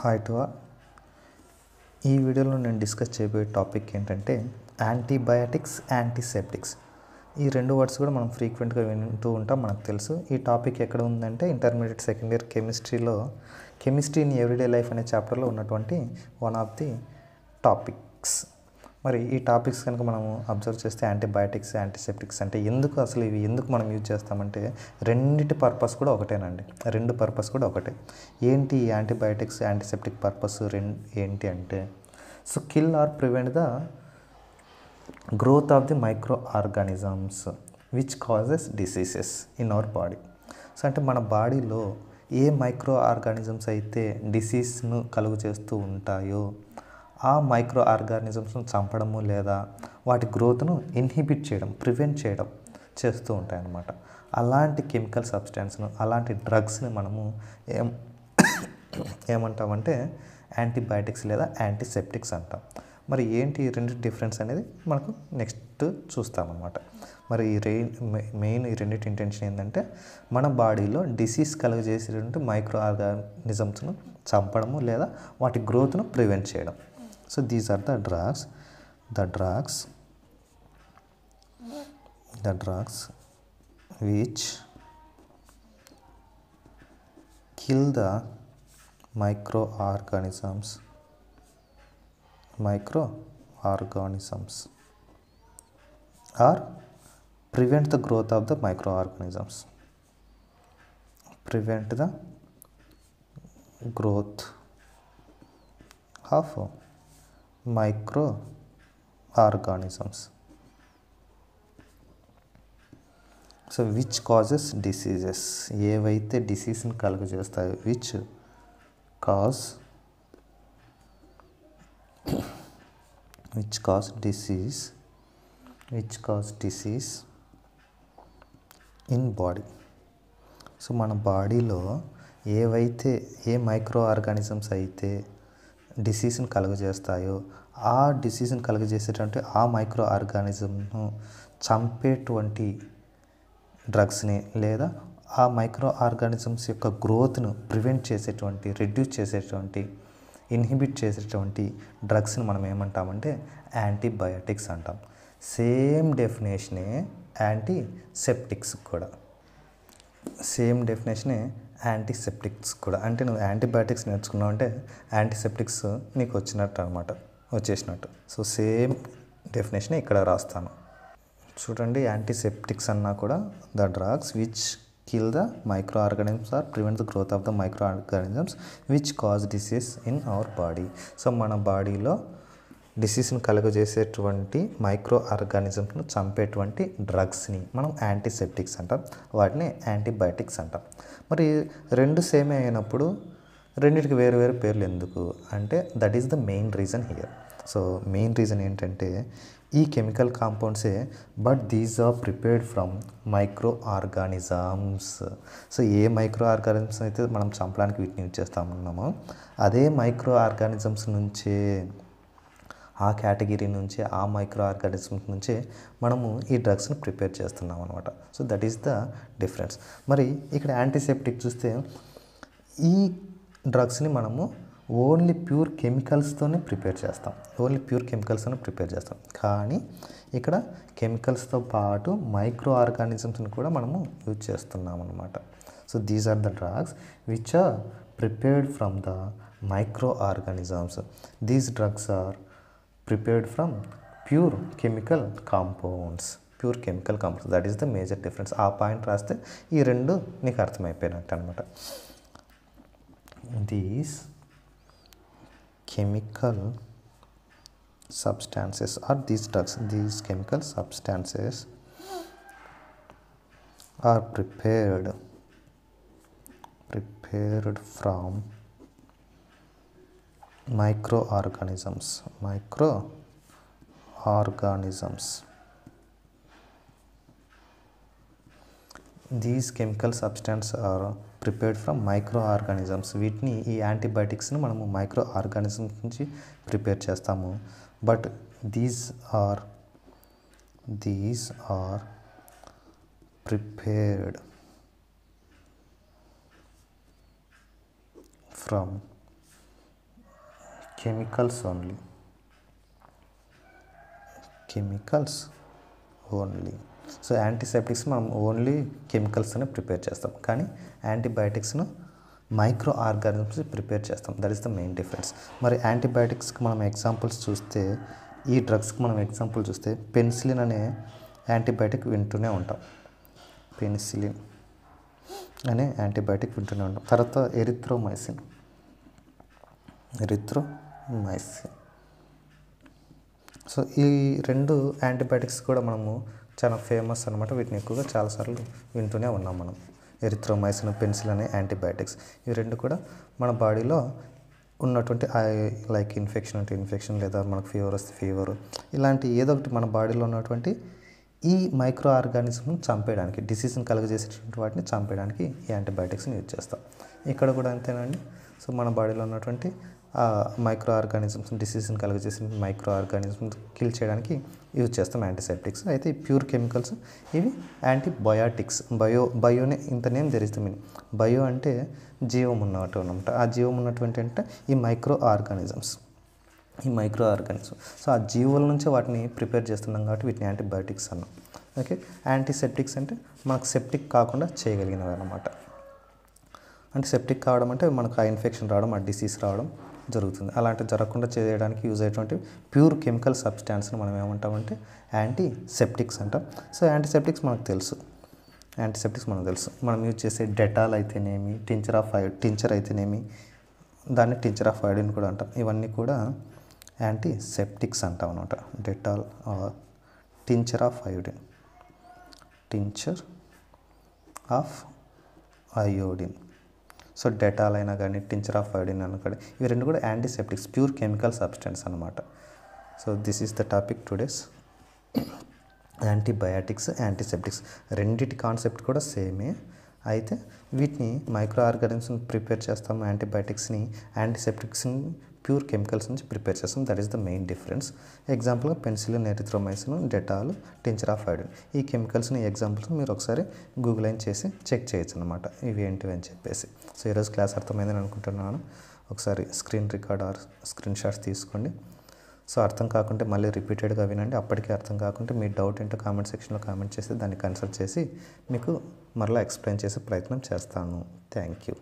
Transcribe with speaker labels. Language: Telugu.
Speaker 1: Hi to all. ఈ వీడియోలో నేను డిస్కస్ చేయబోయే టాపిక్ ఏంటంటే యాంటీబయాటిక్స్, యాంటీసెప్టిక్స్. ఈ రెండు వర్డ్స్ కూడా మనం ఫ్రీక్వెంట్గా వింటూ ఉంటాం, మనకు తెలుసు. ఈ టాపిక్ ఎక్కడ ఉందంటే ఇంటర్మీడియట్ సెకండ్ ఇయర్ కెమిస్ట్రీలో కెమిస్ట్రీ ఇన్ ఎవ్రీడే లైఫ్ అనే చాప్టర్లో ఉన్నటువంటి వన్ ఆఫ్ ది టాపిక్స్. మరి ఈ టాపిక్స్ కనుక మనము అబ్జర్వ్ చేస్తే యాంటీబయాటిక్స్, యాంటీసెప్టిక్స్ అంటే ఎందుకు, అసలు ఇవి ఎందుకు మనం యూజ్ చేస్తామంటే రెండింటి పర్పస్ కూడా ఒకటేనండి. రెండు పర్పస్ కూడా ఒకటే. ఏంటి యాంటీబయాటిక్స్, యాంటీసెప్టిక్ పర్పస్ ఏంటి అంటే kill or prevent the growth of the microorganisms which causes diseases in our body. అంటే మన బాడీలో ఏ మైక్రో ఆర్గానిజమ్స్ అయితే డిసీజ్ను కలుగు చేస్తూ ఉంటాయో ఆ మైక్రో ఆర్గానిజమ్స్ను చంపడము లేదా వాటి గ్రోత్ను ఇన్హిబిట్ చేయడం, ప్రివెంట్ చేయడం చేస్తూ ఉంటాయన్నమాట. అలాంటి కెమికల్ సబ్స్టెన్స్ను, అలాంటి డ్రగ్స్ని మనము ఏమంటామంటే యాంటీబయాటిక్స్ లేదా యాంటీసెప్టిక్స్ అంటాం. మరి ఏంటి రెండు డిఫరెన్స్ అనేది మనకు నెక్స్ట్ చూస్తామన్నమాట. మరి మెయిన్ ఈ రెండింటి ఇంటెన్షన్ ఏంటంటే మన బాడీలో డిసీజ్ కలుగజేసేటువంటి మైక్రో ఆర్గానిజమ్స్ను చంపడము లేదా వాటి గ్రోత్ను ప్రివెంట్ చేయడం. So these are the drugs which kill the microorganisms or prevent the growth of the microorganisms. Prevent the growth of micro organisms. So which causes diseases, ఏవైతే డిసీజ్ని కలుగజేస్తాయో, which cause disease in body. So మన బాడీలో ఏ మైక్రో ఆర్గానిజమ్స్ అయితే డిసీజ్ని కలుగజేస్తాయో ఆ డిసీజ్ని కలుగజేసేటువంటి ఆ మైక్రో ఆర్గానిజంను చంపేటువంటి డ్రగ్స్ని లేదా ఆ మైక్రో ఆర్గానిజమ్స్ యొక్క గ్రోత్ను ప్రివెంట్ చేసేటువంటి, రెడ్యూస్ చేసేటువంటి, ఇన్హిబిట్ చేసేటువంటి డ్రగ్స్ని మనం ఏమంటామంటే యాంటీబయాటిక్స్ అంటాం. సేమ్ డెఫినేషనే యాంటీసెప్టిక్స్ కూడా, యాంటీసెప్టిక్స్ కూడా. అంటే నువ్వు యాంటీబయాటిక్స్ నేర్చుకున్నావు అంటే యాంటీసెప్టిక్స్ నీకు వచ్చేసినట్టు. సో సేమ్ డెఫినేషన్ ఇక్కడ రాస్తాను చూడండి. యాంటీసెప్టిక్స్ అన్నా కూడా the drugs which kill the microorganisms or prevent the growth of the microorganisms which cause disease in our body. So మన బాడీలో డిసీజ్ని కలుగజేసేటువంటి మైక్రో ఆర్గానిజమ్స్ను చంపేటువంటి డ్రగ్స్ని మనం యాంటీసెప్టిక్స్ అంటాం, వాటిని యాంటీబయాటిక్స్ అంటాం. మరి రెండు సేమే అయినప్పుడు రెండింటికి వేరు వేరు పేర్లు ఎందుకు అంటే that is the main reason here. So main reason ఏంటంటే ఈ కెమికల్ కాంపౌండ్సే but these are prepared from micro organisms. So ఏ మైక్రో ఆర్గానిజమ్స్ అయితే మనం చంపడానికి వీటిని యూజ్ చేస్తామన్నామో అదే మైక్రో ఆర్గానిజమ్స్ నుంచే, ఆ కేటగిరీ నుంచే, ఆ మైక్రో ఆర్గానిజమ్స్ నుంచే మనము ఈ డ్రగ్స్ని ప్రిపేర్ చేస్తున్నాం అనమాట. So that is the difference. మరి ఇక్కడ యాంటీసెప్టిక్ చూస్తే ఈ డ్రగ్స్ని మనము ఓన్లీ ప్యూర్ కెమికల్స్తోనే ప్రిపేర్ చేస్తాం. కానీ ఇక్కడ కెమికల్స్తో పాటు మైక్రో ఆర్గానిజమ్స్ని కూడా మనము యూజ్ చేస్తున్నాం అనమాట. So these are the drugs which are prepared from the microorganisms. These drugs are prepared from pure chemical compounds. That is the major difference. ఆ పాయింట్ రాస్తే ఈ రెండు నీకు అర్థమైపోయినట్టు అనమాట. These chemical substances are these drugs, these chemical substances are prepared from microorganisms. These chemical substances are prepared from microorganisms. వీటిని ఈ యాంటీబయాటిక్స్ని మనము మైక్రో ఆర్గానిజమ్స్ నుంచి ప్రిపేర్ చేస్తాము. But these are prepared from chemicals only, chemicals only. So antiseptics మనం ఓన్లీ కెమికల్స్తోనే ప్రిపేర్ చేస్తాం, కానీ యాంటీబయాటిక్స్ను మైక్రో ఆర్గానిజమ్స్ ప్రిపేర్ చేస్తాం. That is the main difference. మరి యాంటీబయాటిక్స్కి మనం ఎగ్జాంపుల్స్ చూస్తే, ఈ డ్రగ్స్కి మనం ఎగ్జాంపుల్ చూస్తే పెన్సిలిన్ అనే యాంటీబయాటిక్ వింటూనే ఉంటాం. పెన్సిలిన్ అనే యాంటీబయాటిక్ వింటూనే ఉంటాం. తర్వాత ఎరిథ్రోమైసిన్. సో ఈ రెండు యాంటీబయాటిక్స్ కూడా మనము చాలా ఫేమస్ అనమాట. వీటిని ఎక్కువగా చాలాసార్లు వింటూనే ఉన్నాం మనం. ఎరిథ్రోమైసిన్, పెన్సిలిన్ అనే యాంటీబయాటిక్స్, ఇవి రెండు కూడా మన బాడీలో ఉన్నటువంటి లైక్ ఇన్ఫెక్షన్ అంటే ఇన్ఫెక్షన్, లేదా మనకు ఫీవర్ వస్తే ఫీవర్, ఇలాంటి ఏదో ఒకటి మన బాడీలో ఉన్నటువంటి ఈ మైక్రో ఆర్గానిజంను చంపేయడానికి, డిసీజ్ని కలుగజేసేటువంటి వాటిని చంపేయడానికి ఈ యాంటీబయాటిక్స్ని యూజ్ చేస్తాం. ఇక్కడ కూడా అంతేనండి. సో మన బాడీలో ఉన్నటువంటి మైక్రో ఆర్గానిజమ్స్, డిసీజ్ని కలుగజేసే మైక్రో ఆర్గానిజమ్స్ కిల్ చేయడానికి యూజ్ చేస్తాం యాంటీసెప్టిక్స్. అయితే ఈ ప్యూర్ కెమికల్స్ ఇవి యాంటీబయాటిక్స్. బయోనే ఇంత నేమ్ తెరిస్తే మీన్ బయో అంటే జీవం ఉన్నట్టు అనమాట. ఆ జీవం ఉన్నటువంటి అంటే ఈ మైక్రో ఆర్గానిజమ్స్. సో ఆ జీవుల నుంచి వాటిని ప్రిపేర్ చేస్తున్నాం కాబట్టి వీటిని యాంటీబయాటిక్స్ అన్నాం. ఓకే. యాంటీసెప్టిక్స్ అంటే మనకు సెప్టిక్ కాకుండా చేయగలిగినవి అనమాట. అంటే సెప్టిక్ కావడం అంటే మనకు ఆ ఇన్ఫెక్షన్ రావడం, ఆ డిసీజ్ రావడం జరుగుతుంది. అలాంటివి జరగకుండా చేయడానికి యూజ్ అయ్యేటువంటి ప్యూర్ కెమికల్ సబ్స్టాన్స్ని మనం ఏమంటామంటే యాంటీసెప్టిక్స్ అంటాం. సో యాంటీసెప్టిక్స్ మనకు తెలుసు. మనం యూజ్ చేసే డెటాల్ అయితేనేమి, టించర్ అయితేనేమి, దాన్ని టించర్ ఆఫ్ అయోడిన్ కూడా అంటాం. ఇవన్నీ కూడా యాంటీసెప్టిక్స్ అంటాం అనమాట. Dettol tincture of iodine. So Dettol అయినా కానీ, టించర్ ఆఫ్ అయోడిన్ అయినా కానీ, ఇవి రెండు కూడా యాంటీసెప్టిక్స్, ప్యూర్ కెమికల్ సబ్స్టెన్స్ అనమాట. So this is the topic today's. Antibiotics, antiseptics రెండిటి కాన్సెప్ట్ కూడా సేమే. అయితే వీటిని మైక్రో ఆర్గానిజమ్స్ని ప్రిపేర్ చేస్తాము, యాంటీబయాటిక్స్ని, యాంటీసెప్టిక్స్ని ప్యూర్ కెమికల్స్ నుంచి ప్రిపేర్ చేస్తాం. That is the main difference. ఎగ్జాంపుల్గా penicillin, erythromycin, Dettol, tincture of iodine, ఈ కెమికల్స్ని ఎగ్జాంపుల్స్ మీరు ఒకసారి గూగుల్ అయిన చేసి చెక్ చేయొచ్చు అనమాట, ఇవి ఏంటివి అని చెప్పేసి. సో ఈరోజు క్లాస్ అర్థమైందని అనుకుంటున్నాను. ఒకసారి screen record or screen shots తీసుకోండి. సో అర్థం కాకుంటే మళ్ళీ రిపీటెడ్గా వినండి. అప్పటికే అర్థం కాకుంటే మీ డౌట్ ఏంటో కామెంట్ సెక్షన్లో కామెంట్ చేసి దాన్ని కన్సల్ట్ చేసి మీకు మరలా ఎక్స్ప్లెయిన్ చేసే ప్రయత్నం చేస్తాను. Thank you.